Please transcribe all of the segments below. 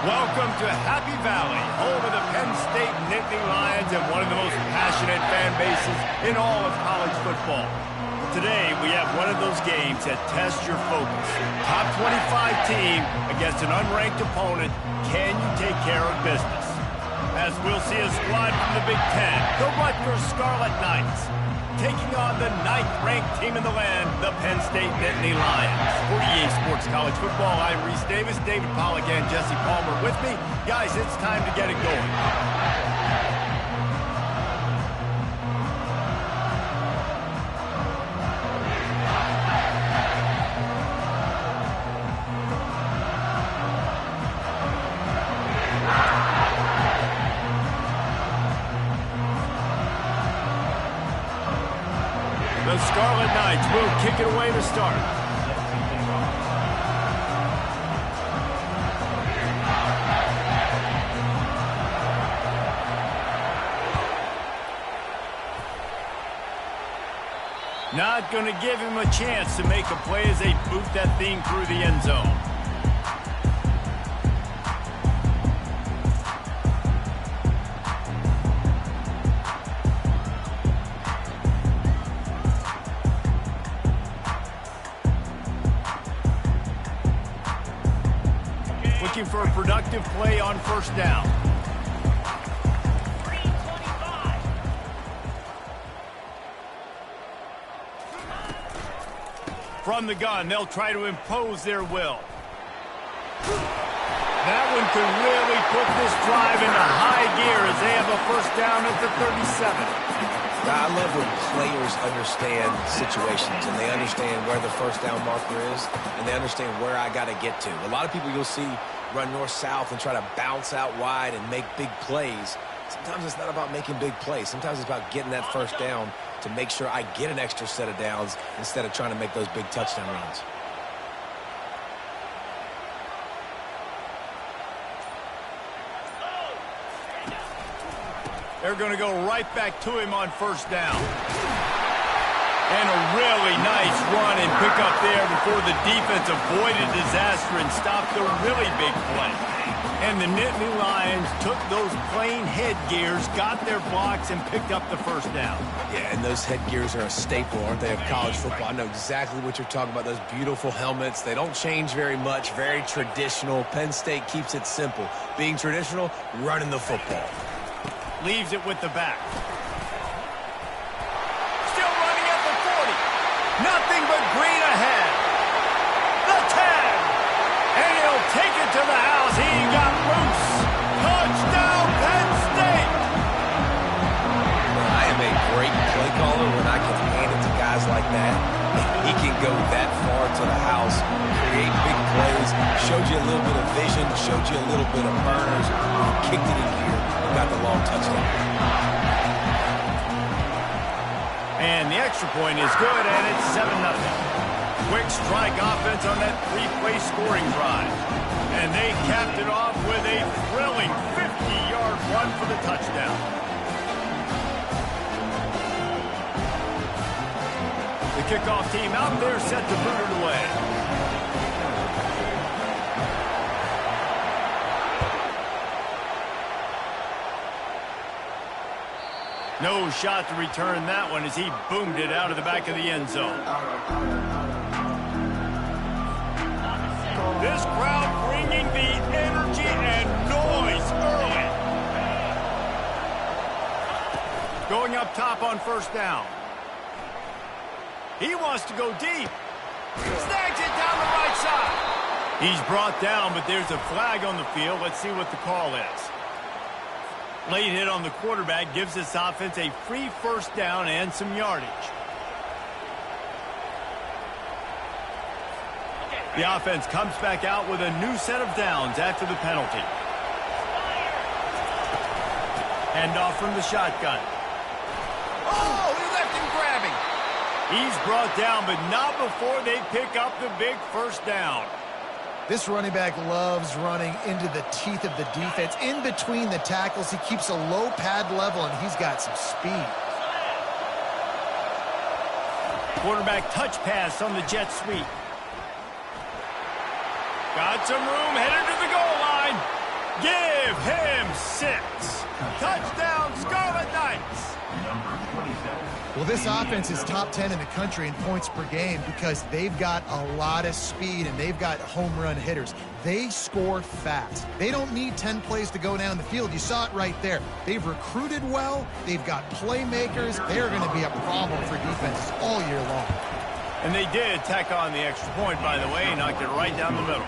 Welcome to Happy Valley, home of the Penn State Nittany Lions and one of the most passionate fan bases in all of college football. Today, we have one of those games that tests your focus. Top 25 team against an unranked opponent. Can you take care of business? As we'll see a squad from the Big Ten, the Rutgers Scarlet Knights, taking on the 9th-ranked team in the land, the Penn State Nittany Lions. For EA Sports College Football, I'm Reese Davis, David Pollack, and Jesse Palmer with me. Guys, it's time to get it going. The Scarlet Knights will kick it away to start. Not going to give him a chance to make a play as they boot that thing through the end zone. Looking for a productive play on first down. From the gun, they'll try to impose their will. That one could really put this drive into high gear as they have a first down at the 37. I love when players understand situations and they understand where the first down marker is and they understand where I got to get to. A lot of people you'll see run north-south and try to bounce out wide and make big plays. Sometimes it's not about making big plays. Sometimes it's about getting that first down to make sure I get an extra set of downs instead of trying to make those big touchdown runs. They're going to go right back to him on first down. And a really nice run and pick up there before the defense avoided disaster and stopped a really big play. And the Nittany Lions took those plain headgears, got their blocks, and picked up the first down. Yeah, and those headgears are a staple, aren't they, of college football? I know exactly what you're talking about, those beautiful helmets. They don't change very much, very traditional. Penn State keeps it simple. Being traditional, running the football. Leaves it with the back. Still running at the 40. Nothing but green ahead. The 10. And he'll take it to the house. He got loose. Touchdown, Penn State. I am a great play caller when I can hand it to guys like that. He can go that far to the house, create big plays, showed you a little bit of vision, showed you a little bit of burners, kicked it in here, and got the long touchdown. And the extra point is good, and it's 7-0. Quick strike offense on that three-play scoring drive. And they capped it off with a thrilling 50-yard run for the touchdown. The kickoff team out there set to boot it away. No shot to return that one as he boomed it out of the back of the end zone. This crowd bringing the energy and noise early. Going up top on first down. He wants to go deep. Snags it down the right side. He's brought down, but there's a flag on the field. Let's see what the call is. Late hit on the quarterback gives this offense a free first down and some yardage. The offense comes back out with a new set of downs after the penalty. Handoff from the shotgun. Oh, he left him grabbing. He's brought down, but not before they pick up the big first down. This running back loves running into the teeth of the defense. In between the tackles, he keeps a low pad level, and he's got some speed. Quarterback touch pass on the jet sweep. Got some room, headed to the goal line. Give him 6. Touchdown, Scarlet Knights. Well, this offense is top 10 in the country in points per game because they've got a lot of speed and they've got home run hitters. They score fast. They don't need 10 plays to go down the field. You saw it right there. They've recruited well. They've got playmakers. They're going to be a problem for defenses all year long. And they did tack on the extra point, by the way, knocked it right down the middle.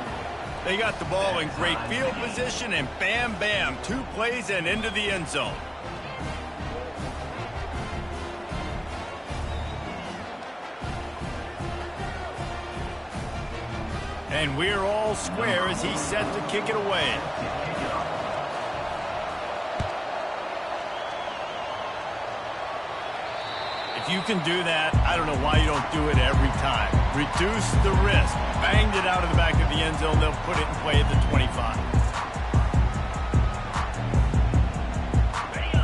They got the ball in great field position, and bam, bam, 2 plays and into the end zone. And we're all square as he's set to kick it away. If you can do that, I don't know why you don't do it every time. Reduce the risk. Banged it out of the back of the end zone. They'll put it in play at the 25.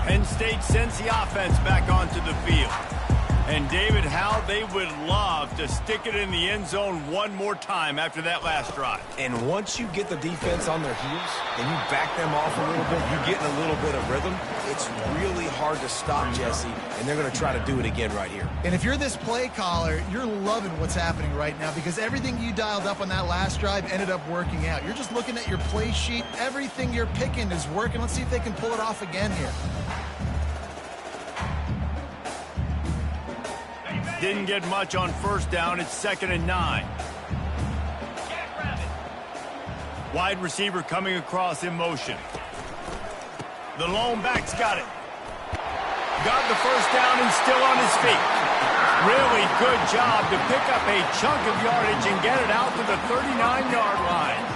Penn State sends the offense back onto the field. And, David, how they would love to stick it in the end zone one more time after that last drive. And once you get the defense on their heels and you back them off a little bit, you get in a little bit of rhythm, it's really hard to stop, Jesse, and they're going to try to do it again right here. And if you're this play caller, you're loving what's happening right now because everything you dialed up on that last drive ended up working out. You're just looking at your play sheet. Everything you're picking is working. Let's see if they can pull it off again here. Didn't get much on first down. It's 2nd and 9. Wide receiver coming across in motion. The lone back's got it. Got the first down and still on his feet. Really good job to pick up a chunk of yardage and get it out to the 39-yard line.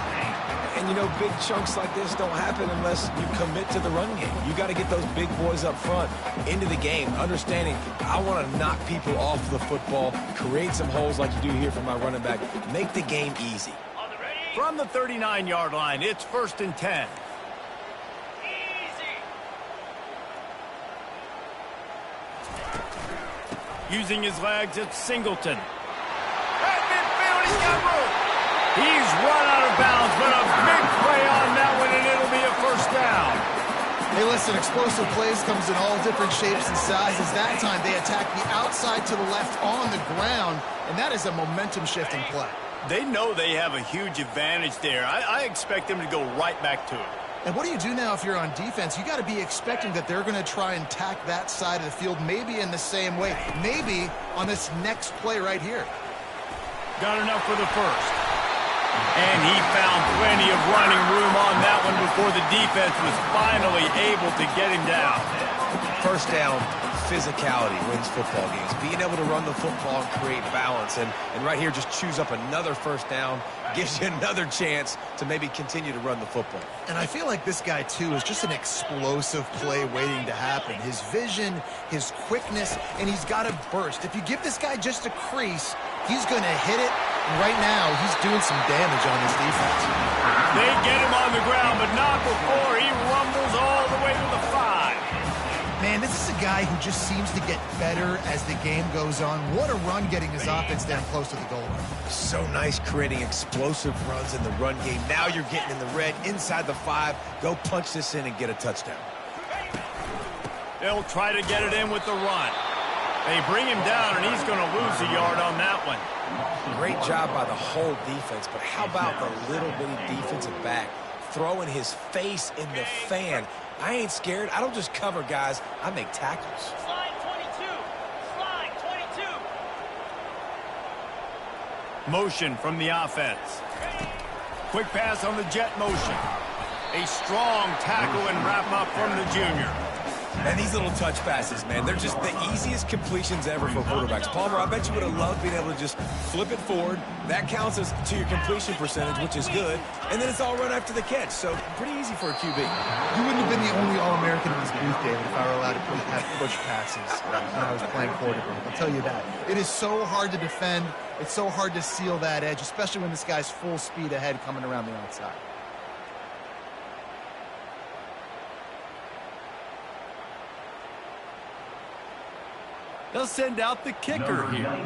And, you know, big chunks like this don't happen unless you commit to the run game. You got to get those big boys up front into the game, understanding I want to knock people off the football, create some holes like you do here for my running back, make the game easy. From the 39-yard line, it's 1st and 10. Using his legs, it's Singleton. At midfield, he's got room. He's run out of bounds, but a big play on that one, and it'll be a first down. Hey, listen, explosive plays comes in all different shapes and sizes. That time, they attack the outside to the left on the ground, and that is a momentum-shifting play. They know they have a huge advantage there. I expect them to go right back to it. And what do you do now if you're on defense? You got to be expecting that they're going to try and tack that side of the field, maybe in the same way, maybe on this next play right here. Got enough for the first. And he found plenty of running room on that one before the defense was finally able to get him down. First down, physicality wins football games. Being able to run the football and create balance. And right here, just choose up another first down, gives you another chance to maybe continue to run the football. And I feel like this guy, too, is just an explosive play waiting to happen. His vision, his quickness, and he's got a burst. If you give this guy just a crease, he's going to hit it. And right now, he's doing some damage on this defense. They get him on the ground, but not before he rumbles all the way to the 5. Man, this is a guy who just seems to get better as the game goes on. What a run getting his offense down close to the goal line. So nice creating explosive runs in the run game. Now you're getting in the red, inside the 5. Go punch this in and get a touchdown. They'll try to get it in with the run. They bring him down, and he's going to lose a yard on that one. Great job by the whole defense, but how about the little bitty defensive back throwing his face in the fan? I ain't scared. I don't just cover guys. I make tackles. Slide 22. Slide 22. Motion from the offense. Quick pass on the jet motion. A strong tackle and wrap up from the junior. And these little touch passes, man, they're just the easiest completions ever for quarterbacks. Palmer, I bet you would have loved being able to just flip it forward. That counts as to your completion percentage, which is good. And then it's all run after the catch. So pretty easy for a QB. You wouldn't have been the only All-American in this booth, David, if I were allowed to have push passes when I was playing quarterback. I'll tell you that. It is so hard to defend. It's so hard to seal that edge, especially when this guy's full speed ahead coming around the outside. They'll send out the kicker here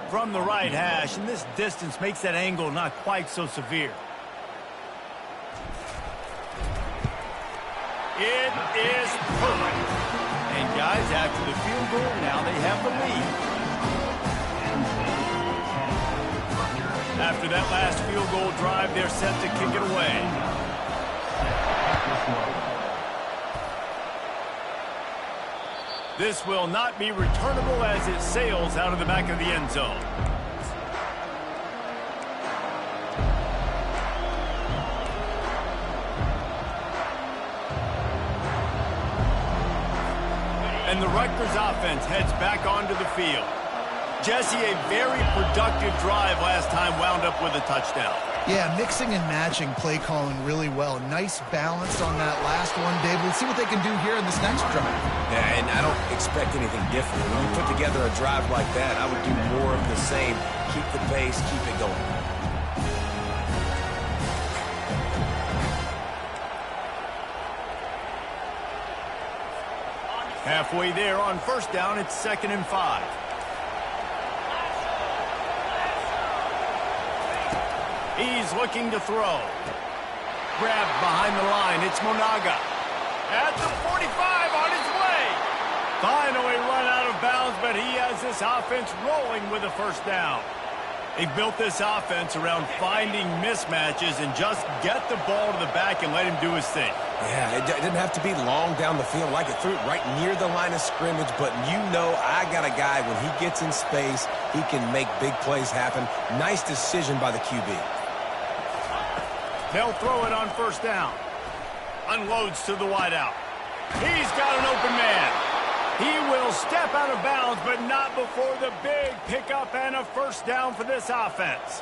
from the right hash, and this distance makes that angle not quite so severe. It is perfect. And guys, after the field goal, now they have the lead. After that last field goal drive, they're set to kick it away. This will not be returnable as it sails out of the back of the end zone. And the Rutgers offense heads back onto the field. Jesse, a very productive drive last time wound up with a touchdown. Yeah, mixing and matching play calling really well. Nice balance on that last one, Dave. We'll see what they can do here in this next drive. Yeah, and I don't expect anything different. When you put together a drive like that, I would do more of the same. Keep the pace, keep it going. Halfway there on first down, it's 2nd and 5. He's looking to throw. Grabbed behind the line, it's Monaga. At the 45 on his way. Finally run out of bounds, but he has this offense rolling with a first down. They've built this offense around finding mismatches and just get the ball to the back and let him do his thing. Yeah, it didn't have to be long down the field. Like it threw it right near the line of scrimmage, but you know I got a guy, when he gets in space, he can make big plays happen. Nice decision by the QB. They'll throw it on first down. Unloads to the wideout. He's got an open man. He will step out of bounds, but not before the big pickup and a first down for this offense.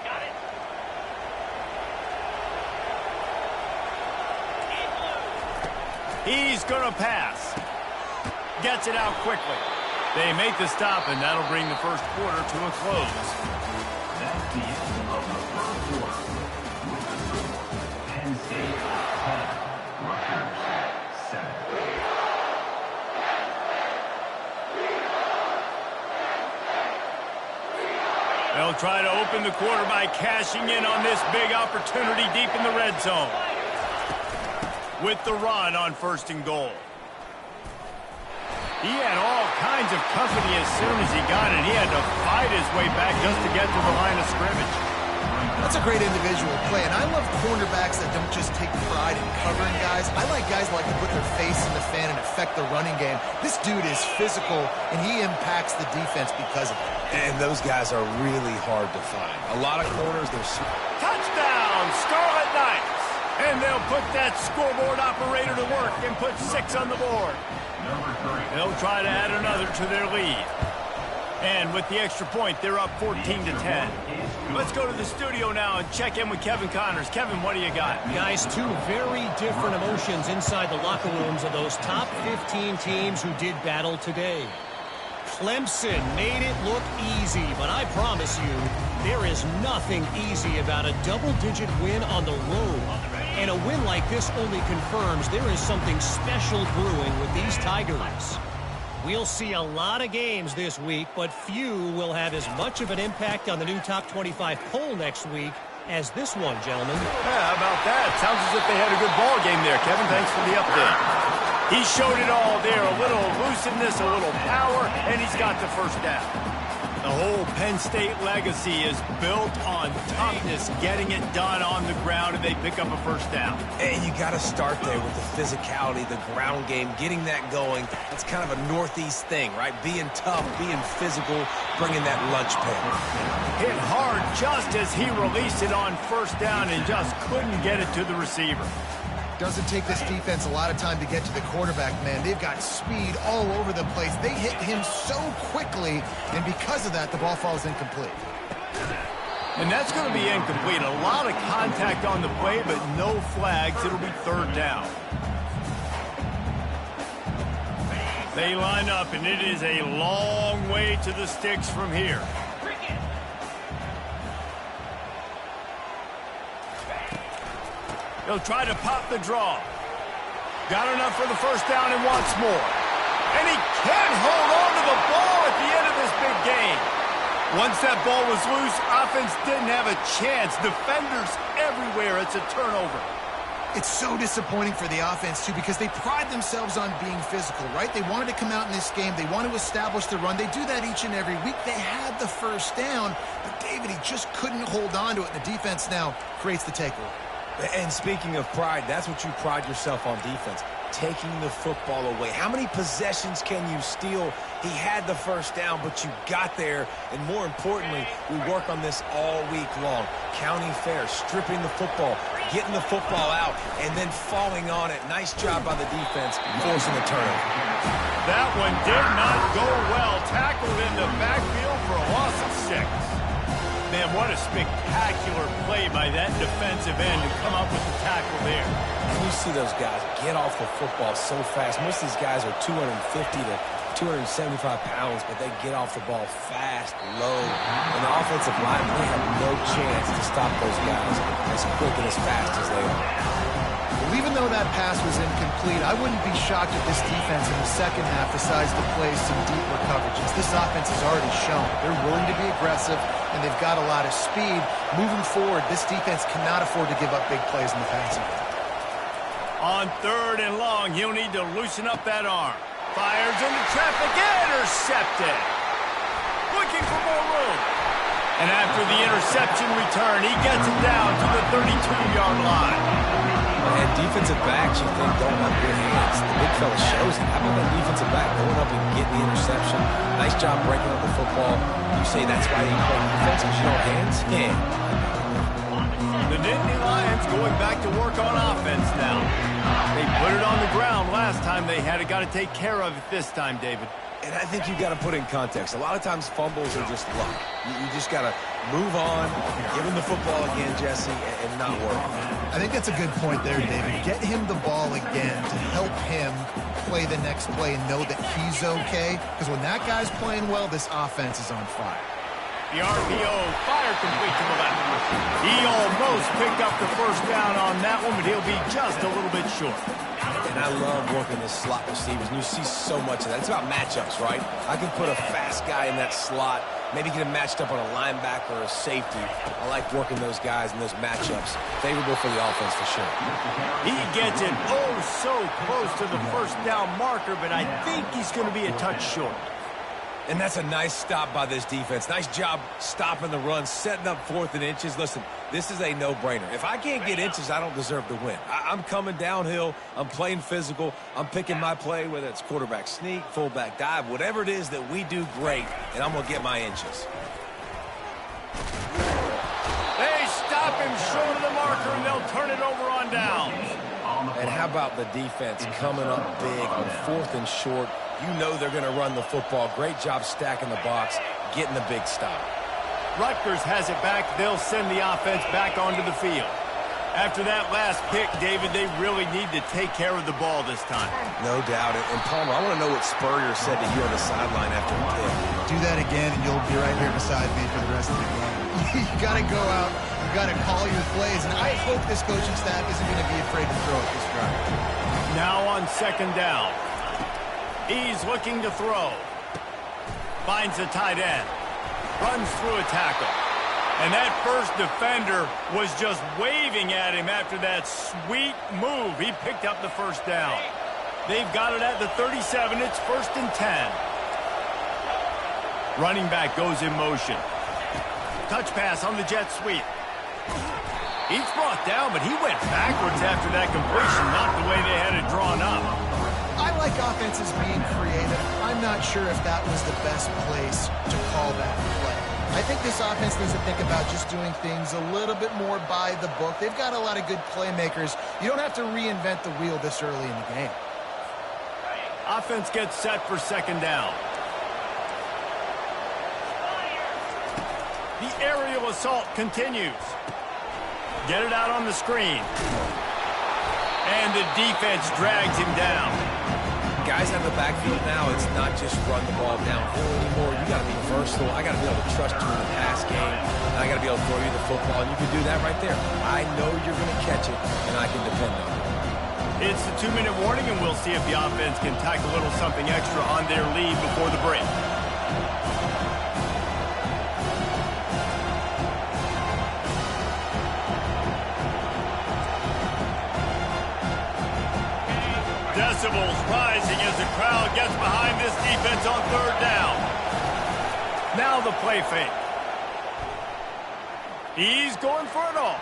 Got it. He's going to pass. Gets it out quickly. They make the stop, and that'll bring the first quarter to a close. That's the end of the first quarter. Penn State 10, Rutgers 7. They'll try to open the quarter by cashing in on this big opportunity deep in the red zone. With the run on 1st and goal. He had all kinds of company as soon as he got it. He had to fight his way back just to get to the line of scrimmage. That's a great individual play, and I love cornerbacks that don't just take pride in covering guys. I like guys that like to put their face in the fan and affect the running game. This dude is physical, and he impacts the defense because of it. And those guys are really hard to find. A lot of corners, they're... Touchdown, Scarlet Knights! And they'll put that scoreboard operator to work and put 6 on the board. They'll try to add another to their lead. And with the extra point, they're up 14-10. Let's go to the studio now and check in with Kevin Connors. Kevin, what do you got? Guys, two very different emotions inside the locker rooms of those top 15 teams who did battle today. Clemson made it look easy, but I promise you, there is nothing easy about a double-digit win on the road. And a win like this only confirms there is something special brewing with these Tigers. We'll see a lot of games this week, but few will have as much of an impact on the new top 25 poll next week as this one, gentlemen. Yeah, how about that? Sounds as if they had a good ball game there, Kevin. Thanks for the update. He showed it all there. A little elusiveness, a little power, and he's got the first down. The whole Penn State legacy is built on toughness, getting it done on the ground, and they pick up a first down. And you got to start there with the physicality, the ground game, getting that going. It's kind of a Northeast thing, right? Being tough, being physical, bringing that lunch pail. Hit hard just as he released it on first down and just couldn't get it to the receiver. Doesn't take this defense a lot of time to get to the quarterback, man. They've got speed all over the place. They hit him so quickly, and because of that, the ball falls incomplete. And that's going to be incomplete. A lot of contact on the play, but no flags. It'll be 3rd down. They line up, and it is a long way to the sticks from here. He'll try to pop the draw. Got enough for the first down and wants more. And he can't hold on to the ball at the end of this big game. Once that ball was loose, offense didn't have a chance. Defenders everywhere. It's a turnover. It's so disappointing for the offense, too, because they pride themselves on being physical, right? They wanted to come out in this game. They want to establish the run. They do that each and every week. They had the first down, but David, he just couldn't hold on to it. The defense now creates the takeaway. And speaking of pride, that's what you pride yourself on defense, taking the football away. How many possessions can you steal? He had the first down, but you got there. And more importantly, we work on this all week long. County fair, stripping the football, getting the football out, and then falling on it. Nice job by the defense, forcing the turnover. That one did not go well. Tackled in the backfield for a loss of 6. Man, what a spectacular play by that defensive end to come up with the tackle there. And you see those guys get off the football so fast. Most of these guys are 250 to 275 pounds, but they get off the ball fast, low. And the offensive line, they have no chance to stop those guys as quick and as fast as they are. Well, even though that pass was incomplete, I wouldn't be shocked if this defense in the second half decides to play some deeper coverages. This offense has already shown they're willing to be aggressive, and they've got a lot of speed. Moving forward, this defense cannot afford to give up big plays in the passing game. On 3rd and long, he'll need to loosen up that arm. Fires into traffic, intercepted. Looking for more room. And after the interception return, he gets it down to the 32-yard line. And defensive backs, you think, don't have good hands. The big fella shows it. How about that defensive back going up and getting the interception? Nice job breaking up the football. You say that's why you play defense because you don't have hands? Yeah. The Nittany Lions going back to work on offense now. They put it on the ground last time. They had it. Got to take care of it this time, David. And I think you've got to put in context. A lot of times fumbles are just luck. You just got to move on, give him the football again, Jesse, and not worry. I think that's a good point there, David. Get him the ball again to help him play the next play and know that he's okay. Because when that guy's playing well, this offense is on fire. The RPO fire complete to the left. He almost picked up the first down on that one, but he'll be just a little bit short. And I love working the slot receivers, and you see so much of that. It's about matchups, right? I can put a fast guy in that slot, maybe get him matched up on a linebacker or a safety. I like working those guys in those matchups. Favorable for the offense for sure. He gets it so close to the first down marker, but I think he's going to be a touch short. And that's a nice stop by this defense. Nice job stopping the run, setting up 4th and inches. Listen, this is a no-brainer. If I can't get inches, I don't deserve to win. I'm coming downhill. I'm playing physical. I'm picking my play, whether it's quarterback sneak, fullback dive, whatever it is that we do great, and I'm going to get my inches. They stop him short of the marker, and they'll turn it over on downs. And how about the defense coming up big on 4th and short? You know they're going to run the football. Great job stacking the box, getting the big stop. Rutgers has it back. They'll send the offense back onto the field. After that last pick, David, they really need to take care of the ball this time. No doubt. And Palmer, I want to know what Spurrier said to you on the sideline after the pick. Do that again, and you'll be right here beside me for the rest of the game. You got to go out. You got to call your plays. And I hope this coaching staff isn't going to be afraid to throw at this drive. Now on 2nd down. He's looking to throw. Finds a tight end. Runs through a tackle. And that first defender was just waving at him after that sweet move. He picked up the first down. They've got it at the 37. It's 1st and 10. Running back goes in motion. Touch pass on the jet sweep. He's brought down, but he went backwards after that completion, not the way they had it drawn up. I like offenses being creative. I'm not sure if that was the best place to call that play. I think this offense needs to think about just doing things a little bit more by the book. They've got a lot of good playmakers. You don't have to reinvent the wheel this early in the game. Offense gets set for 2nd down. The aerial assault continues. Get it out on the screen. And the defense drags him down. Guys out of the backfield now, it's not just run the ball downhill anymore. You got to be versatile. I got to be able to trust you in the pass game. And I got to be able to throw you the football, and you can do that right there. I know you're going to catch it, and I can depend on it. It's the 2-minute warning, and we'll see if the offense can tack a little something extra on their lead before the break. Decibels rising as the crowd gets behind this defense on third down. Now the play fake. He's going for it all.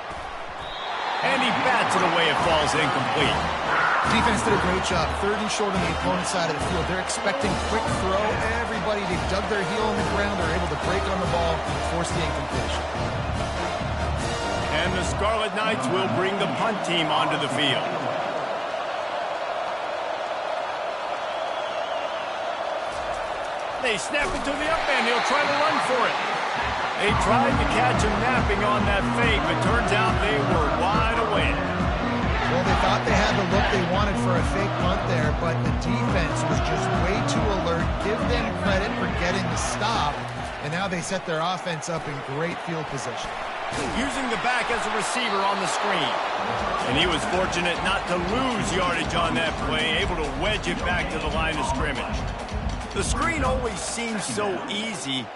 And he bats it away. It falls incomplete. Defense did a great job. Third and short on the opponent's side of the field. They're expecting quick throw. Everybody, they dug their heel on the ground. They're able to break it on the ball, force the incompletion. And the Scarlet Knights will bring the punt team onto the field. They snap it to the up end. He'll try to run for it. They tried to catch him napping on that fake, but turns out they were wide awake. Well, they thought they had the look they wanted for a fake punt there, but the defense was just way too alert. Give them credit for getting the stop, and now they set their offense up in great field position. Using the back as a receiver on the screen. And he was fortunate not to lose yardage on that play, able to wedge it back to the line of scrimmage. The screen always seems so easy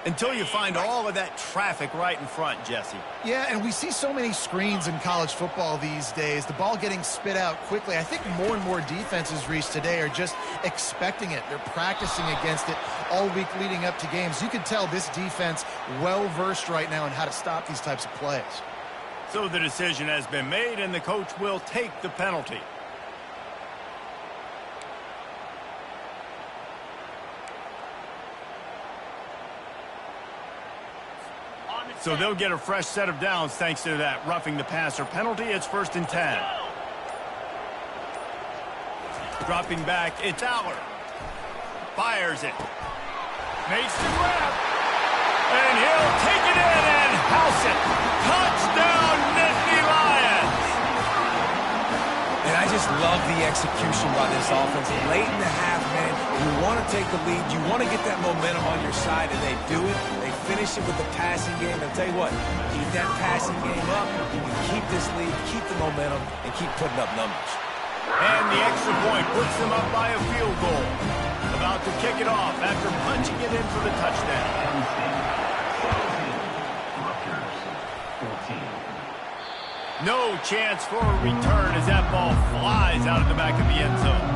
until you find all of that traffic right in front, Jesse. Yeah, and we see so many screens in college football these days. The ball getting spit out quickly. I think more and more defenses reached today are just expecting it. They're practicing against it all week leading up to games. You can tell this defense well-versed right now on how to stop these types of plays. So the decision has been made, and the coach will take the penalty. So they'll get a fresh set of downs thanks to that roughing the passer penalty. It's 1st and 10. Dropping back, it's Aller. Fires it. Makes the grab. And he'll take it in and house it. Touchdown, Nittany Lions! And I just love the execution by this offense. Late in the half, man, you want to take the lead. You want to get that momentum on your side, and they do it. They finish it with the passing game. I'll tell you what, keep that passing game up. You can keep this lead, keep the momentum, and keep putting up numbers. And the extra point puts them up by a field goal. About to kick it off after punching it in for the touchdown. Rutgers 14. No chance for a return as that ball flies out of the back of the end zone.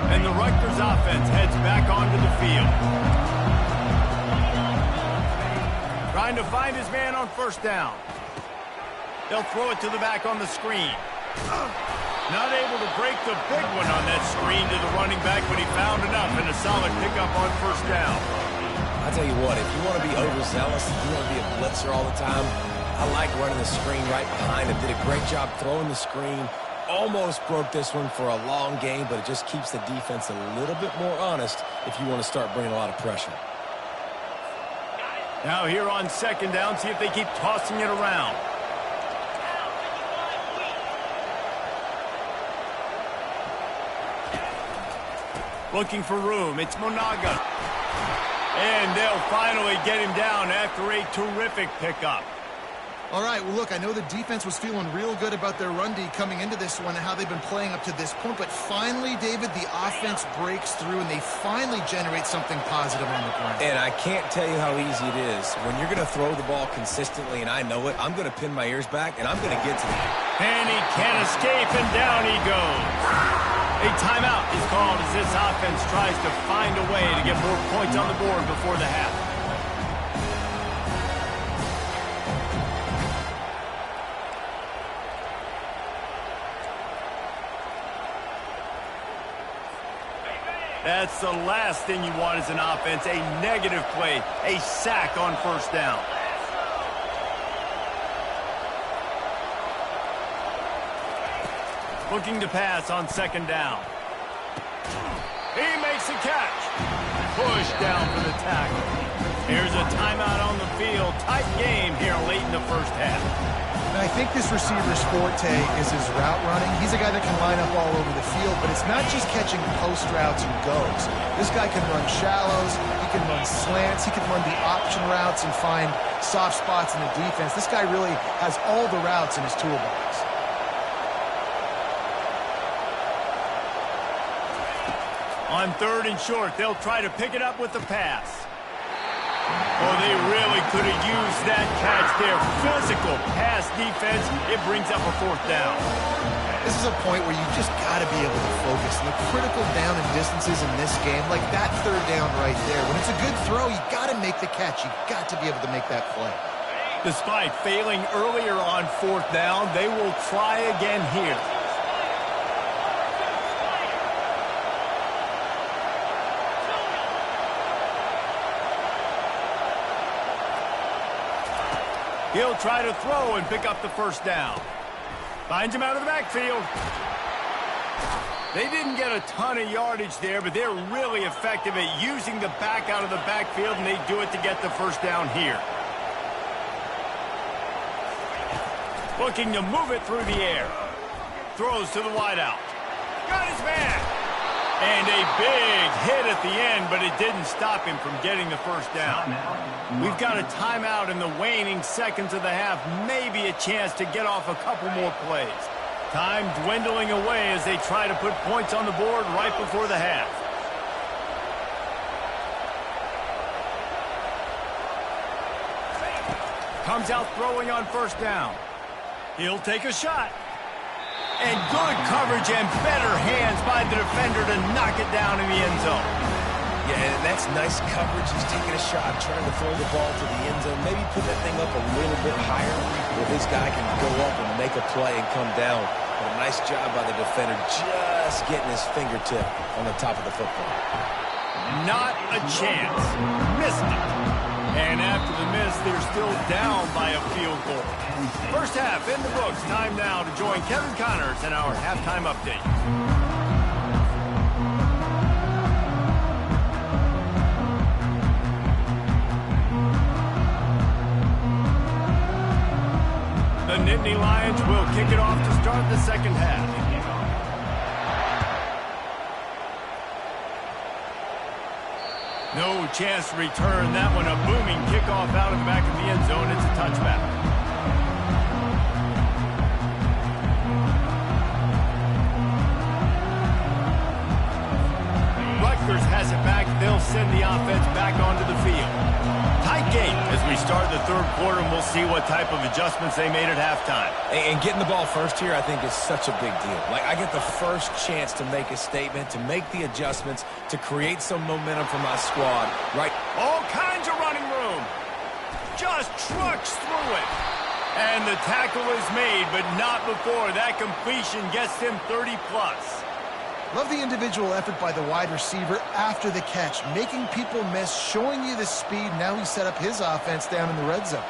And the Rutgers offense heads back onto the field. Trying to find his man on 1st down. They'll throw it to the back on the screen. Not able to break the big one on that screen to the running back, but he found enough and a solid pickup on 1st down. I'll tell you what, if you want to be overzealous, if you want to be a blitzer all the time, I like running the screen right behind him. Did a great job throwing the screen. Almost broke this one for a long game, but it just keeps the defense a little bit more honest if you want to start bringing a lot of pressure. Now here on 2nd down, see if they keep tossing it around. Looking for room, it's Monaga. And they'll finally get him down after a terrific pickup. All right, well, look, I know the defense was feeling real good about their run D coming into this one and how they've been playing up to this point, but finally, David, the offense breaks through and they finally generate something positive on the ground. And I can't tell you how easy it is. When you're going to throw the ball consistently, and I know it, I'm going to pin my ears back, and I'm going to get to the end. And he can't escape, and down he goes. A timeout is called as this offense tries to find a way to get more points on the board before the half. That's the last thing you want as an offense, a negative play, a sack on 1st down. Looking to pass on 2nd down. He makes a catch. Push down for the tackle. Here's a timeout on the field. Tight game here late in the 1st half. And I think this receiver's forte is his route running. He's a guy that can line up all over the field, but it's not just catching post routes and goes. This guy can run shallows, he can run slants, he can run the option routes and find soft spots in the defense. This guy really has all the routes in his toolbox. On 3rd and short, they'll try to pick it up with the pass. Oh, they really could have used that catch there. Physical pass defense. It brings up a fourth down. This is a point where you just got to be able to focus. And the critical down and distances in this game, like that third down right there, when it's a good throw, you got to make the catch. You got to be able to make that play. Despite failing earlier on fourth down, they will try again here. He'll try to throw and pick up the first down. Finds him out of the backfield. They didn't get a ton of yardage there, but they're really effective at using the back out of the backfield, and they do it to get the first down here. Looking to move it through the air. Throws to the wideout. Got his man. And a big hit at the end, but it didn't stop him from getting the first down. We've got a timeout in the waning seconds of the half. Maybe a chance to get off a couple more plays. Time dwindling away as they try to put points on the board right before the half. Comes out throwing on first down. He'll take a shot. And good coverage and better hands by the defender to knock it down in the end zone. Yeah, and that's nice coverage. He's taking a shot, trying to throw the ball to the end zone. Maybe put that thing up a little bit higher where this guy can go up and make a play and come down. But a nice job by the defender just getting his fingertip on the top of the football. Not a chance. Missed it. And after the miss, they're still down by a field goal. First half in the books. Time now to join Kevin Connors in our halftime update. The Nittany Lions will kick it off to start the second half. No chance to return that one. A booming kickoff out of the back of the end zone. It's a touchback. Rutgers has it back. They'll send the offense back onto the field. Tight game as we start the third quarter, and we'll see what type of adjustments they made at halftime. And getting the ball first here, I think, is such a big deal. Like, I get the first chance to make a statement, to make the adjustments, to create some momentum for my squad, right? All kinds of running room. Just trucks through it. And the tackle is made, but not before that completion gets him 30-plus. Love the individual effort by the wide receiver after the catch, making people miss, showing you the speed. Now he set up his offense down in the red zone.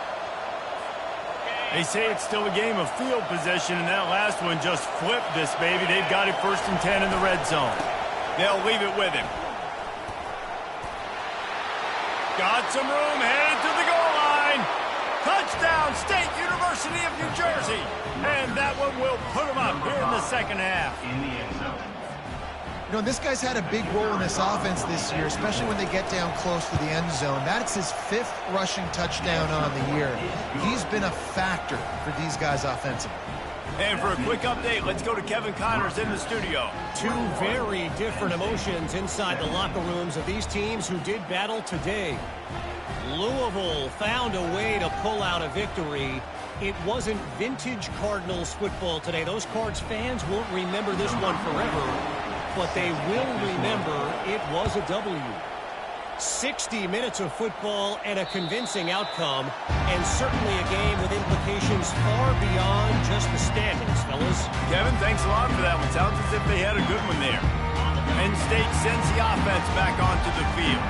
They say it's still a game of field possession, and that last one just flipped this baby. They've got it 1st and 10 in the red zone. They'll leave it with him. Got some room, headed to the goal line. Touchdown, State University of New Jersey. And that one will put them up here in the second half. In the end zone. You know, this guy's had a big role in this offense this year, especially when they get down close to the end zone. That's his 5th rushing touchdown on the year. He's been a factor for these guys offensively. And for a quick update, let's go to Kevin Connors in the studio. Two very different emotions inside the locker rooms of these teams who did battle today. Louisville found a way to pull out a victory. It wasn't vintage Cardinals football today. Those Cards fans won't remember this one forever, but they will remember it was a W. 60 minutes of football and a convincing outcome, and certainly a game with implications far beyond just the standings, fellas. Kevin, thanks a lot for that one. Sounds as if they had a good one there. Penn State sends the offense back onto the field.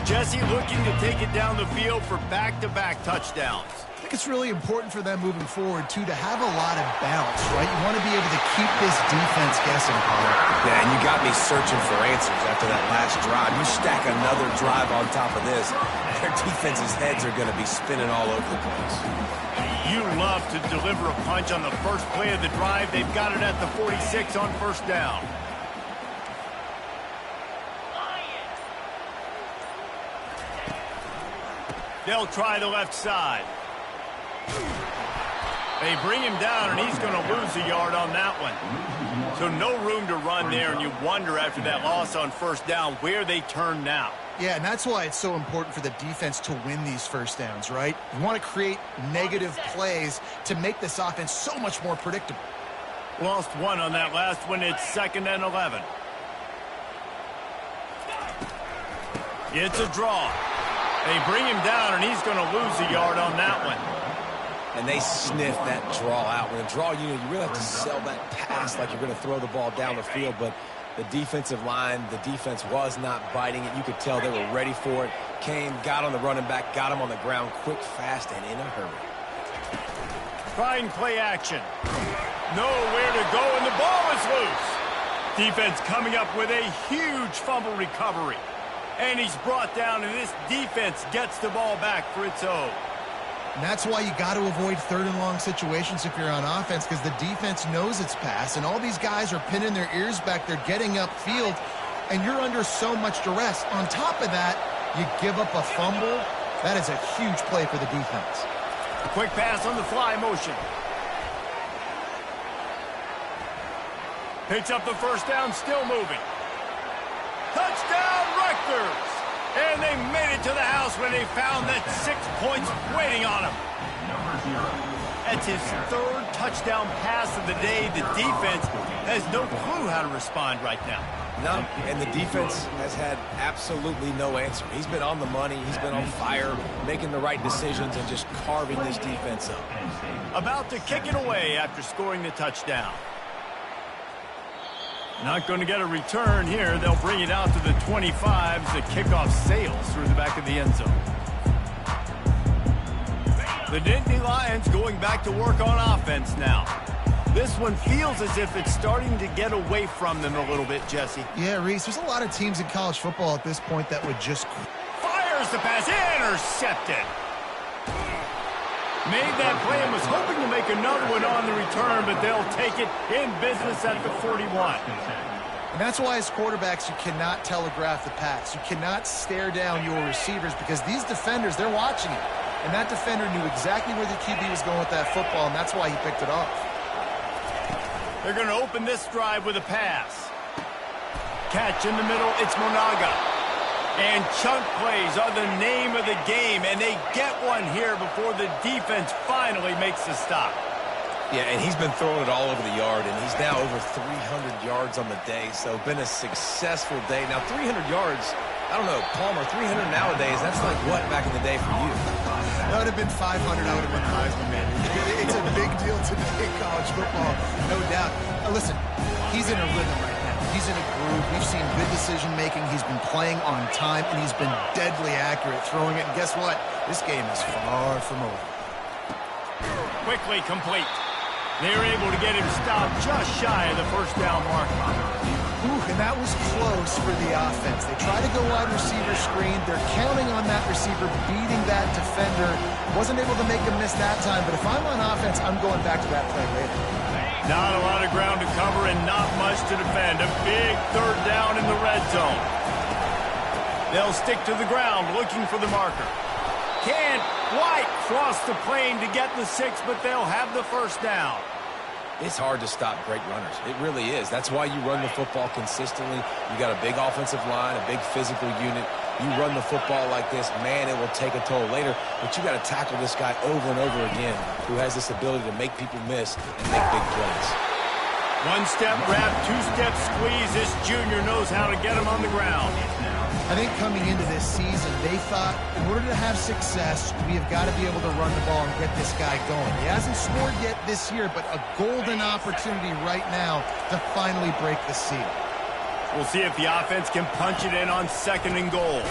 Jesse looking to take it down the field for back-to-back touchdowns. I think it's really important for them moving forward, too, to have a lot of bounce, right? You want to be able to keep this defense guessing, Paul. Yeah, and you got me searching for answers after that last drive. You stack another drive on top of this, their defense's heads are going to be spinning all over the place. You love to deliver a punch on the first play of the drive. They've got it at the 46 on first down. They'll try the left side. They bring him down, and he's going to lose a yard on that one. So no room to run there, and you wonder after that loss on first down where they turn now. Yeah, and that's why it's so important for the defense to win these first downs, right? You want to create negative plays to make this offense so much more predictable. Lost one on that last one. It's 2nd and 11. It's a draw. They bring him down, and he's going to lose a yard on that one. And they sniff that draw out. When a draw unit, you really have to sell that pass like you're going to throw the ball down the field. But the defensive line, the defense was not biting it. You could tell they were ready for it. Came, got on the running back, got him on the ground quick, fast, and in a hurry. Trying play action. Nowhere to go, and the ball is loose. Defense coming up with a huge fumble recovery. And he's brought down, and this defense gets the ball back for its own. And that's why you got to avoid 3rd and long situations if you're on offense, because the defense knows it's pass, and all these guys are pinning their ears back. They're getting upfield, and you're under so much duress. On top of that, you give up a fumble. That is a huge play for the defense. Quick pass on the fly motion. Picks up the first down, still moving. Touchdown, Rutgers! And they made it to the house when they found that 6 points waiting on them. That's his 3rd touchdown pass of the day. The defense has no clue how to respond right now. No, and the defense has had absolutely no answer. He's been on the money. He's been on fire, making the right decisions and just carving this defense up. About to kick it away after scoring the touchdown. Not going to get a return here. They'll bring it out to the 25 as the kickoff sails through the back of the end zone. The Nittany Lions going back to work on offense now. This one feels as if it's starting to get away from them a little bit, Jesse. Yeah, Reese, there's a lot of teams in college football at this point that would just... Fires the pass, intercepted. Made that play and was hoping to make another one on the return, but they'll take it in business at the 41. And that's why as quarterbacks, you cannot telegraph the pass. You cannot stare down your receivers because these defenders, they're watching it. And that defender knew exactly where the QB was going with that football, and that's why he picked it off. They're going to open this drive with a pass. Catch in the middle, it's Monaga. And chunk plays are the name of the game, and they get one here before the defense finally makes the stop. Yeah, and he's been throwing it all over the yard, and he's now over 300 yards on the day, so been a successful day. Now, 300 yards, I don't know, Palmer, 300 nowadays, that's like what back in the day for you? That would have been 500. I would have been Heisman, man. It's a big deal today in college football, no doubt. Listen, he's in a rhythm right now. He's in a groove. We've seen good decision-making. He's been playing on time, and he's been deadly accurate throwing it. And guess what? This game is far from over. Quickly complete. They were able to get him stopped just shy of the first down mark. Ooh, and that was close for the offense. They try to go wide receiver screen. They're counting on that receiver beating that defender. Wasn't able to make him miss that time, but if I'm on offense, I'm going back to that play later. Not a lot of ground to cover and not much to defend. A big 3rd down in the red zone. They'll stick to the ground looking for the marker. Can't quite cross the plane to get the 6, but they'll have the first down. It's hard to stop great runners. It really is. That's why you run the football consistently. You got a big offensive line, a big physical unit. You run the football like this, man, it will take a toll later. But you got to tackle this guy over and over again who has this ability to make people miss and make big plays. 1-step grab, 2-step squeeze. This junior knows how to get him on the ground. I think coming into this season, they thought in order to have success, we have got to be able to run the ball and get this guy going. He hasn't scored yet this year, but a golden opportunity right now to finally break the seal. We'll see if the offense can punch it in on 2nd and goal.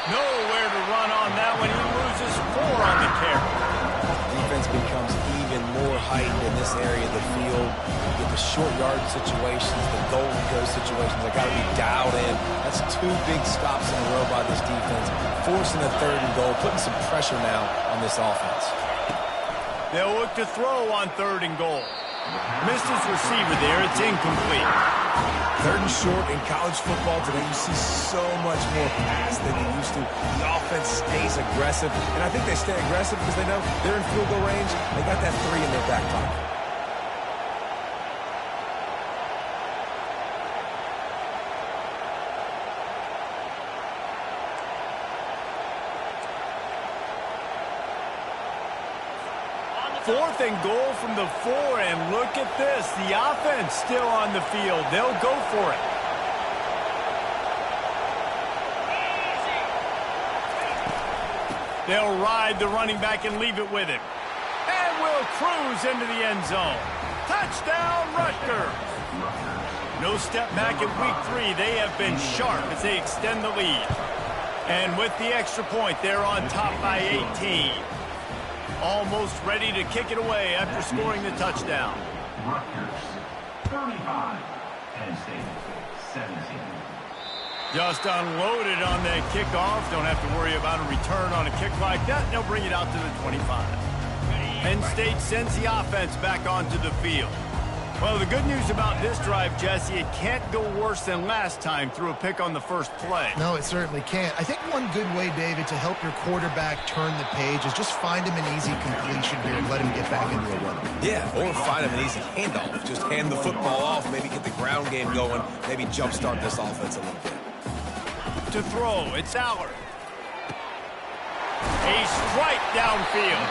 Nowhere to run on that one. He loses 4 on the carry. Defense becomes even more heightened in this area of the field. You get the short yard situations, the goal and go situations. They got to be dialed in. That's 2 big stops in a row by this defense, forcing a 3rd and goal, putting some pressure now on this offense. They'll look to throw on 3rd and goal. Missed his receiver there. It's incomplete. 3rd and short in college football today, you see so much more pass than you used to. The offense stays aggressive, and I think they stay aggressive because they know they're in field goal range. They got that 3 in their back pocket. 4th and goal from the 4, and look at this. The offense still on the field. They'll go for it. They'll ride the running back and leave it with him. And will cruise into the end zone. Touchdown, Rutgers. No step back in week 3. They have been sharp as they extend the lead. And with the extra point, they're on top by 18. Almost ready to kick it away after scoring the touchdown. Rutgers 35, Penn State 17. Just unloaded on that kickoff. Don't have to worry about a return on a kick like that. They'll bring it out to the 25. Penn State sends the offense back onto the field. Well, the good news about this drive, Jesse, it can't go worse than last time through a pick on the first play. No, it certainly can't. I think one good way, David, to help your quarterback turn the page is just find him an easy completion here and let him get back into a rhythm. Yeah, or find him an easy handoff. Just hand the football off, maybe get the ground game going, maybe jumpstart this offense a little bit. To throw, it's Allard. A strike downfield.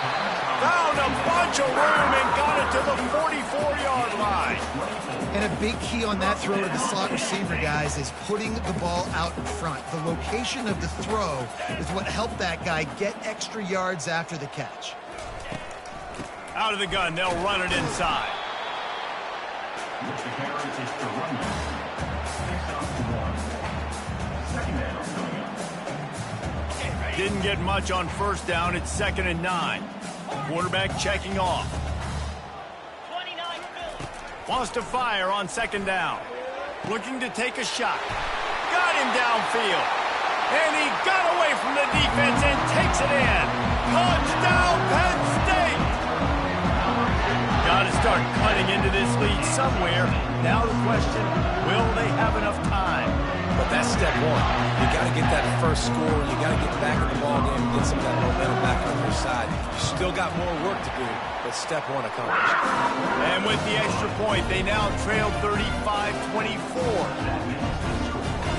Found a bunch of room and got it to the 44-yard line. And a big key on that throw to the slot receiver, guys, is putting the ball out in front. The location of the throw is what helped that guy get extra yards after the catch. Out of the gun, they'll run it inside. With the carry is the runner. 6 on 1. Second down coming up. Didn't get much on first down. It's 2nd and 9. Quarterback checking off. 29 Wants to fire on 2nd down. Looking to take a shot. Got him downfield. And he got away from the defense and takes it in. Touchdown, Penn State! Got to start cutting into this lead somewhere. Now the question, will they have enough time? But that's step 1. You got to get that first score. You got to get back in the ball game and get some of that momentum back on your side. You still got more work to do, but step 1 accomplished. And with the extra point, they now trail 35-24.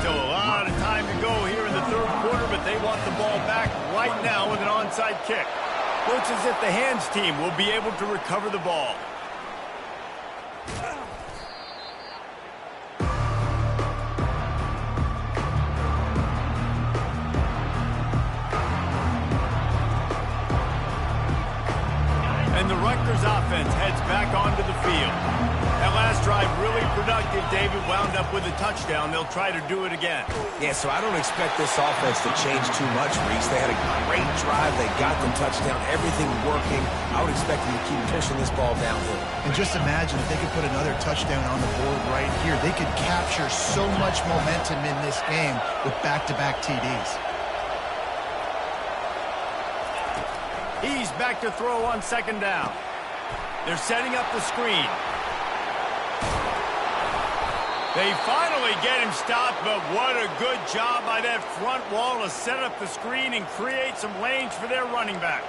Still a lot of time to go here in the 3rd quarter, but they want the ball back right now with an onside kick. Looks as if the hands team will be able to recover the ball. And the Rutgers offense heads back onto the field. That last drive really productive. David wound up with a touchdown. They'll try to do it again. Yeah, so I don't expect this offense to change too much, Reese. They had a great drive. They got the touchdown. Everything working. I would expect them to keep pushing this ball downhill. And just imagine if they could put another touchdown on the board right here. They could capture so much momentum in this game with back-to-back TDs. He's back to throw on 2nd down. They're setting up the screen. They finally get him stopped, but what a good job by that front wall to set up the screen and create some lanes for their running back.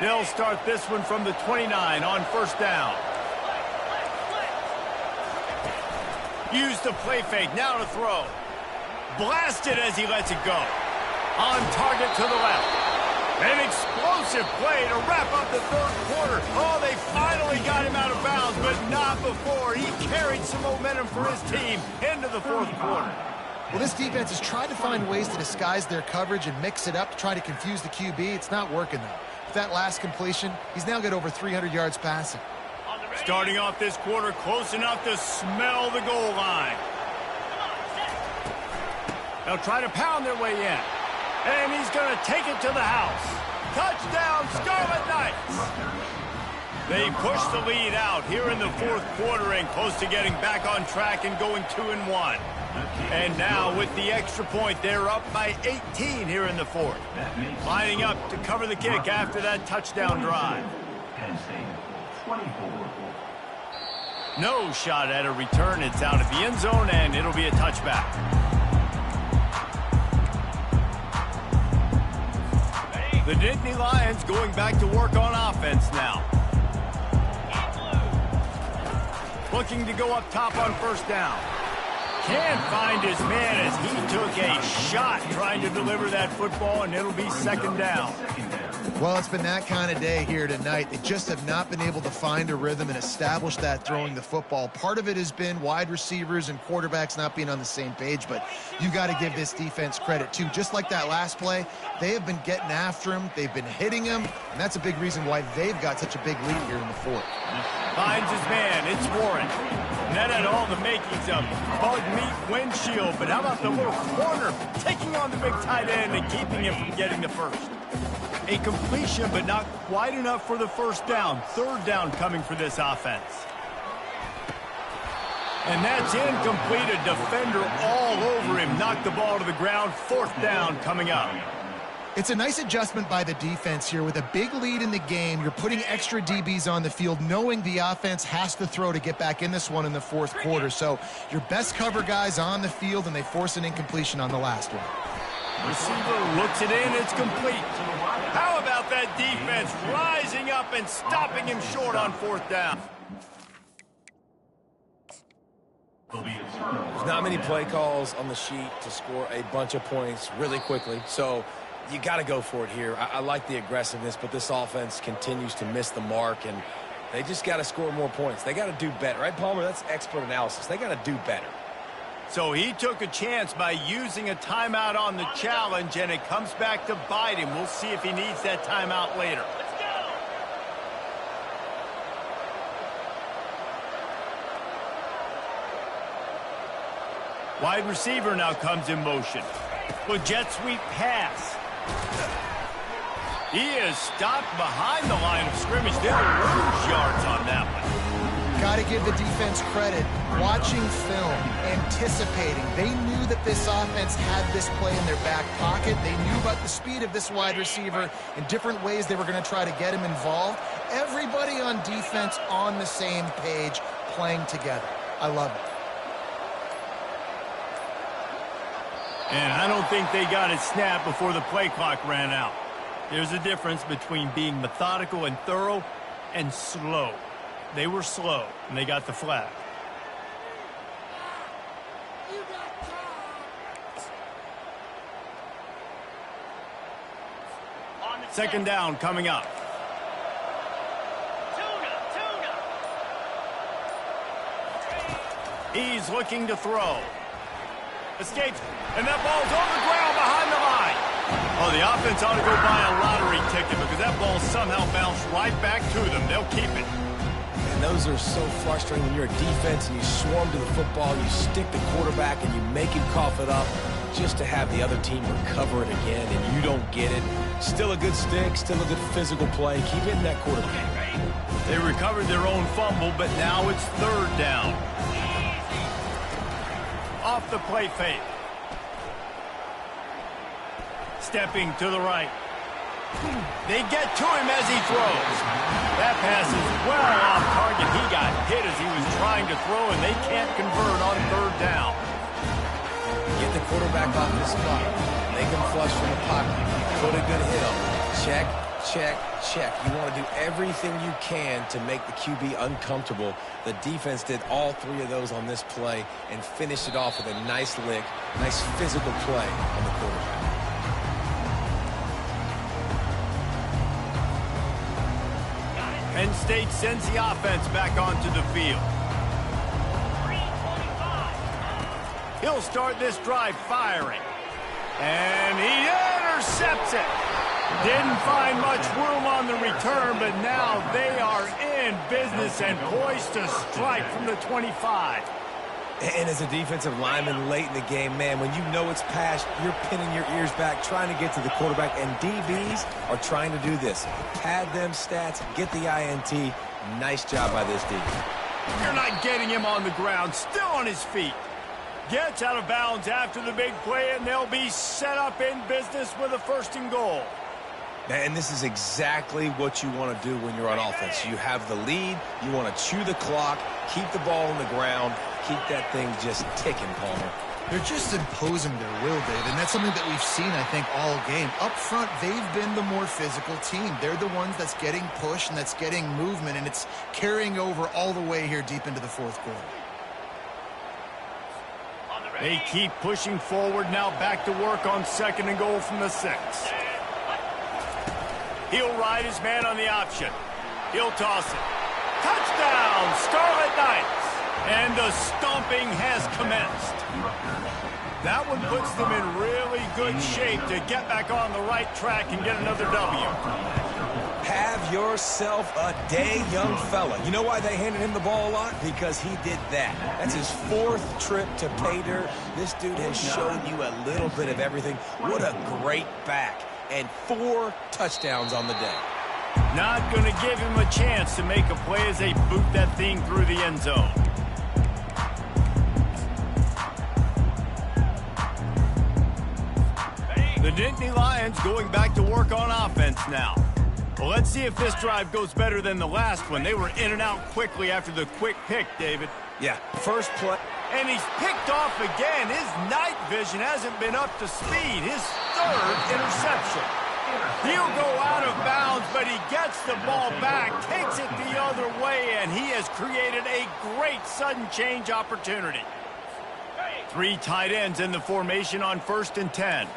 They'll start this one from the 29 on 1st down. Use the play fake, now to throw. Blasted as he lets it go. On target to the left. An explosive play to wrap up the 3rd quarter. Oh, they finally got him out of bounds, but not before. He carried some momentum for his team into the 4th quarter. Well, this defense has tried to find ways to disguise their coverage and mix it up to try to confuse the QB. It's not working, though. With that last completion, he's now got over 300 yards passing. Starting off this quarter close enough to smell the goal line. They'll try to pound their way in. And he's going to take it to the house. Touchdown, Scarlet Knights! They push the lead out here in the 4th quarter and close to getting back on track and going 2-1. And now with the extra point, they're up by 18 here in the 4th. Lining up to cover the kick after that touchdown drive. Penn State 24. No shot at a return. It's out at the end zone, and it'll be a touchback. The Nittany Lions going back to work on offense now. looking to go up top on first down. Can't find his man as he took a shot trying to deliver that football, and it'll be second down. Well, it's been that kind of day here tonight. They just have not been able to find a rhythm and establish that throwing the football. Part of it has been wide receivers and quarterbacks not being on the same page, but you've got to give this defense credit, too. Just like that last play, they have been getting after him. They've been hitting him, and that's a big reason why they've got such a big lead here in the fourth. Finds his man. It's Warren. And that had all the makings of bug meat windshield, but how about the little corner taking on the big tight end and keeping him from getting the first? A completion, but not quite enough for the first down. Third down coming for this offense. And that's incomplete. A defender all over him. Knocked the ball to the ground. Fourth down coming up. It's a nice adjustment by the defense here. With a big lead in the game, you're putting extra DBs on the field, knowing the offense has to throw to get back in this one in the fourth quarter. So your best cover guys on the field, and they force an incompletion on the last one. Receiver looks it in. It's complete. How about that defense rising up and stopping him short on fourth down? There's not many play calls on the sheet to score a bunch of points really quickly, so you got to go for it here. I like the aggressiveness, but this offense continues to miss the mark, and they just got to score more points. They got to do better, right, Palmer? That's expert analysis. They got to do better. So he took a chance by using a timeout on the challenge, and it comes back to bite him. We'll see if he needs that timeout later. Let's go. Wide receiver now comes in motion. With jet sweep pass. He is stopped behind the line of scrimmage. They'll lose yards on that one. Got to give the defense credit. Watching film, anticipating. They knew that this offense had this play in their back pocket. They knew about the speed of this wide receiver and different ways they were going to try to get him involved. Everybody on defense on the same page, playing together. I love it. And I don't think they got it snapped before the play clock ran out. There's a difference between being methodical and thorough and slow. They were slow, and they got the flag. Second down coming up. He's looking to throw. Escapes, and that ball's on the ground behind the line. Oh, the offense ought to go buy a lottery ticket because that ball somehow bounced right back to them. They'll keep it. And those are so frustrating when you're a defense and you swarm to the football, you stick the quarterback and you make him cough it up just to have the other team recover it again, and you don't get it. Still a good stick, still a good physical play. Keep hitting that quarterback. They recovered their own fumble, but now it's third down. Off the play fake. Stepping to the right. They get to him as he throws. That pass is well off target. He got hit as he was trying to throw, and they can't convert on third down. Get the quarterback off the spot. Make him flush from the pocket. Put a good hit on him. Check, check, check. You want to do everything you can to make the QB uncomfortable. The defense did all three of those on this play and finished it off with a nice lick, nice physical play on the quarterback. Penn State sends the offense back onto the field. He'll start this drive firing. And he intercepts it. Didn't find much room on the return, but now they are in business and poised to strike from the 25. And as a defensive lineman late in the game, man, when you know it's past, you're pinning your ears back, trying to get to the quarterback, and DBs are trying to do this. Pad them stats, get the INT. Nice job by this D. You're not getting him on the ground, still on his feet. Gets out of bounds after the big play, and they'll be set up in business with a first and goal. And this is exactly what you want to do when you're on offense. You have the lead, you want to chew the clock, keep the ball on the ground, keep that thing just ticking, Palmer. They're just imposing their will, David, and that's something that we've seen, I think, all game. Up front, they've been the more physical team. They're the ones that's getting pushed and that's getting movement, and it's carrying over all the way here deep into the fourth quarter. They keep pushing forward, now back to work on 2nd and goal from the 6. He'll ride his man on the option. He'll toss it. Touchdown, Scarlet Knights! And the stomping has commenced. That one puts them in really good shape to get back on the right track and get another W. Have yourself a day, young fella. You know why they handed him the ball a lot? Because he did that. That's his 4th trip to pay dirt. This dude has shown you a little bit of everything. What a great back. And 4 touchdowns on the day. Not going to give him a chance to make a play as they boot that thing through the end zone. The Nittany Lions going back to work on offense now. Well, let's see if this drive goes better than the last one. They were in and out quickly after the quick pick, David. Yeah, first play. And he's picked off again. His night vision hasn't been up to speed. His 3rd interception. He'll go out of bounds, but he gets the ball back, takes it the other way, and he has created a great sudden change opportunity. 3 tight ends in the formation on 1st and 10.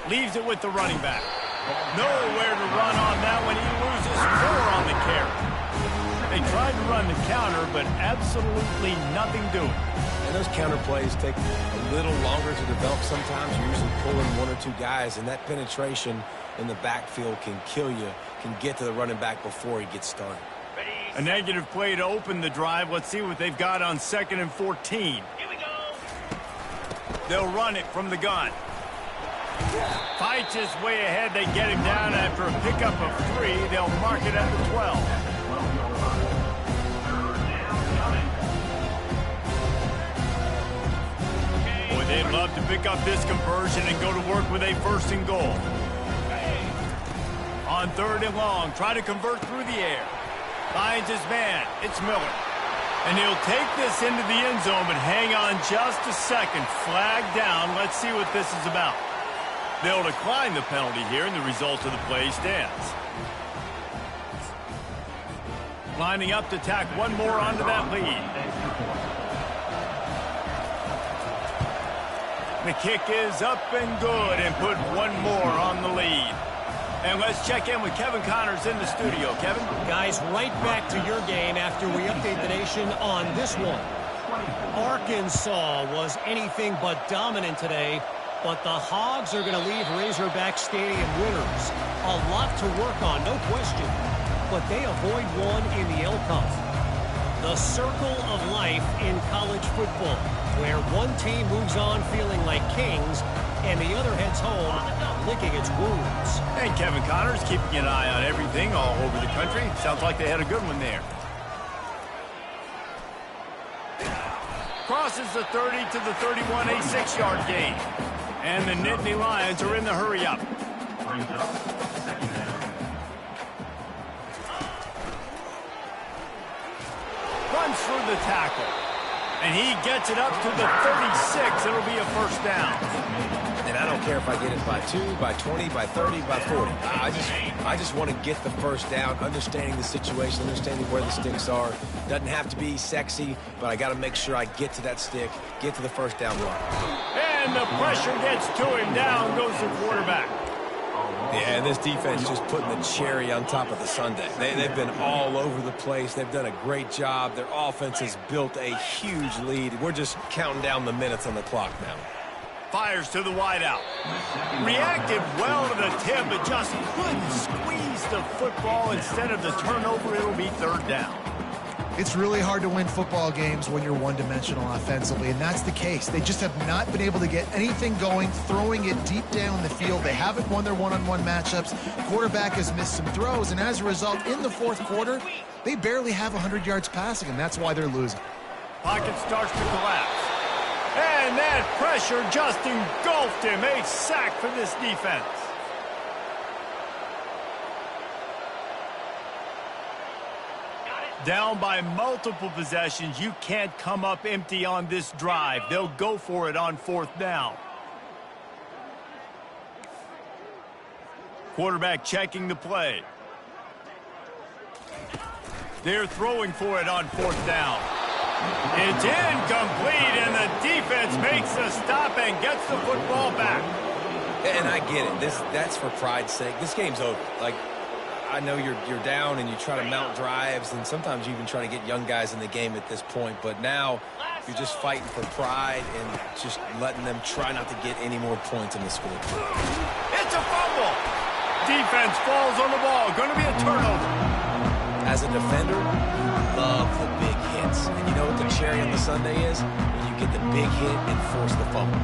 Leaves it with the running back. Nowhere to run on that one. He loses 4 on the carry. They tried to run the counter, but absolutely nothing doing. And those counter plays take a little longer to develop sometimes. You're usually pulling 1 or 2 guys, and that penetration in the backfield can kill you, can get to the running back before he gets started. A negative play to open the drive. Let's see what they've got on 2nd and 14. Here we go. They'll run it from the gun. Fights his way ahead. They get him down after a pickup of 3. They'll mark it at the 12. Boy, they'd love to pick up this conversion and go to work with a 1st and goal. On 3rd and long, try to convert through the air. Finds his man. It's Miller. And he'll take this into the end zone, but hang on just a second. Flag down. Let's see what this is about. They'll decline the penalty here, and the result of the play stands. Lining up to tack 1 more onto that lead. The kick is up and good, and put 1 more on the lead. And let's check in with Kevin Connors in the studio. Kevin? Guys, right back to your game after we update the nation on this one. Arkansas was anything but dominant today, but the Hogs are going to leave Razorback Stadium winners. A lot to work on, no question. But they avoid one in the L Cup. The circle of life in college football, where one team moves on feeling like kings, and the other heads home licking its wounds. And Kevin Connors keeping an eye on everything all over the country. Sounds like they had a good one there. Crosses the 30 to the 31, a 6-yard gain. And the Nittany Lions are in the hurry-up. Runs through the tackle. And he gets it up to the 36. It'll be a 1st down. And I don't care if I get it by 2, by 20, by 30, by 40. I just want to get the 1st down, understanding the situation, understanding where the sticks are. Doesn't have to be sexy, but I got to make sure I get to that stick, get to the 1st down mark. And the pressure gets to him. Down goes the quarterback. Yeah, and this defense just putting the cherry on top of the sundae. They've been all over the place. They've done a great job. Their offense has built a huge lead. We're just counting down the minutes on the clock now. Fires to the wideout. Reacted well to the tip, but just couldn't squeeze the football. Instead of the turnover, it'll be 3rd down. It's really hard to win football games when you're one-dimensional offensively, and that's the case. They just have not been able to get anything going, throwing it deep down the field. They haven't won their one-on-one matchups. Quarterback has missed some throws, and as a result, in the 4th quarter, they barely have 100 yards passing, and that's why they're losing. Pocket starts to collapse. And that pressure just engulfed him. A sack for this defense. Got it. Down by multiple possessions, you can't come up empty on this drive. They'll go for it on 4th down. Quarterback checking the play. They're throwing for it on 4th down. It's incomplete, and the defense makes a stop and gets the football back. And I get it. That's for pride's sake. This game's over. Like, I know you're down and you try to mount drives, and sometimes you even try to get young guys in the game at this point. But now you're just fighting for pride and just letting them try not to get any more points in the scoreboard. It's a fumble. Defense falls on the ball. Going to be a turnover. As a defender, you love the big hits. And you know what the cherry on the sundae is? When you get the big hit and force the fumble.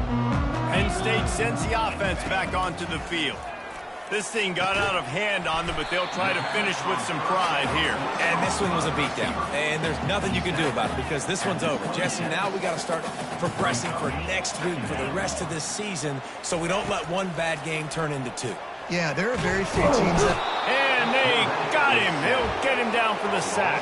Penn State sends the offense back onto the field. This thing got out of hand on them, but they'll try to finish with some pride here. And this one was a beatdown. And there's nothing you can do about it because this one's over. Jesse, now we got to start progressing for next week, for the rest of this season, so we don't let one bad game turn into 2. Yeah, there are very few teams that... And they got him. They'll get him down for the sack.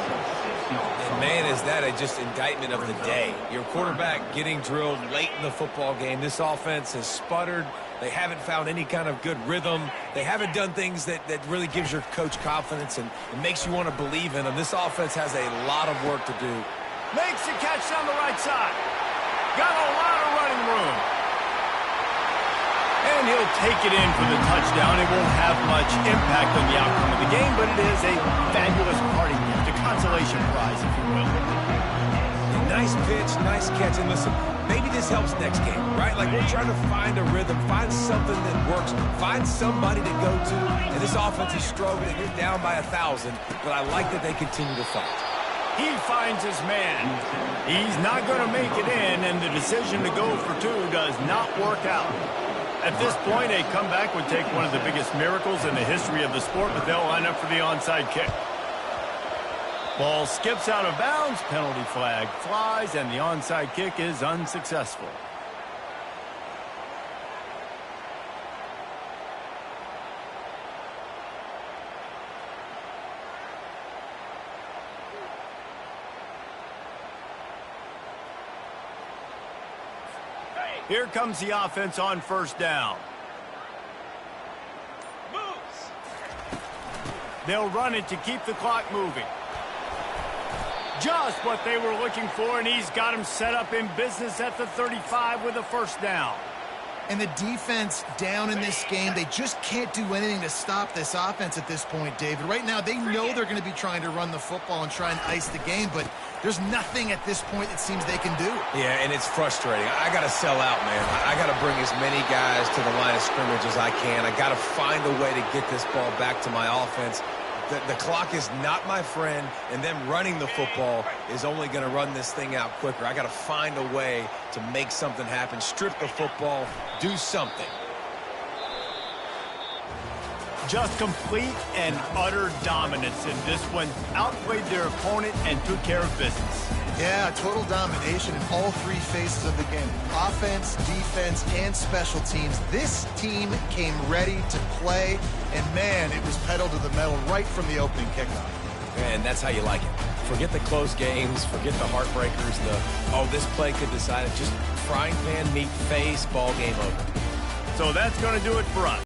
And man, is that just indictment of the day. Your quarterback getting drilled late in the football game. This offense has sputtered. They haven't found any kind of good rhythm. They haven't done things that really gives your coach confidence and makes you want to believe in them. This offense has a lot of work to do. Makes the catch down the right side. Got a lot of running room. And he'll take it in for the touchdown. It won't have much impact on the outcome of the game, but it is a fabulous parting gift, a consolation prize, if you will. Nice pitch, nice catch. And listen, maybe this helps next game, right? Like, we're trying to find a rhythm, find something that works, find somebody to go to. And this offense is struggling. You're down by 1,000, but I like that they continue to fight. He finds his man. He's not going to make it in, and the decision to go for 2 does not work out. At this point, a comeback would take one of the biggest miracles in the history of the sport, but they'll line up for the onside kick. Ball skips out of bounds, penalty flag flies, and the onside kick is unsuccessful. Here comes the offense on 1st down. They'll run it to keep the clock moving. Just what they were looking for, and he's got him set up in business at the 35 with a 1st down. And the defense down in this game, they just can't do anything to stop this offense at this point, David. Right now, they know they're going to be trying to run the football and try and ice the game, but there's nothing at this point it seems they can do. Yeah, and it's frustrating. I got to sell out, man. I got to bring as many guys to the line of scrimmage as I can. I got to find a way to get this ball back to my offense. The clock is not my friend, and them running the football is only going to run this thing out quicker. I got to find a way to make something happen, strip the football, do something. Just complete and utter dominance in this one. Outplayed their opponent and took care of business. Yeah, total domination in all 3 phases of the game. Offense, defense, and special teams. This team came ready to play, and man, it was pedal to the metal right from the opening kickoff. And that's how you like it. Forget the close games, forget the heartbreakers, this play could decide it. Just frying pan, meat face, ball game over. So that's going to do it for us.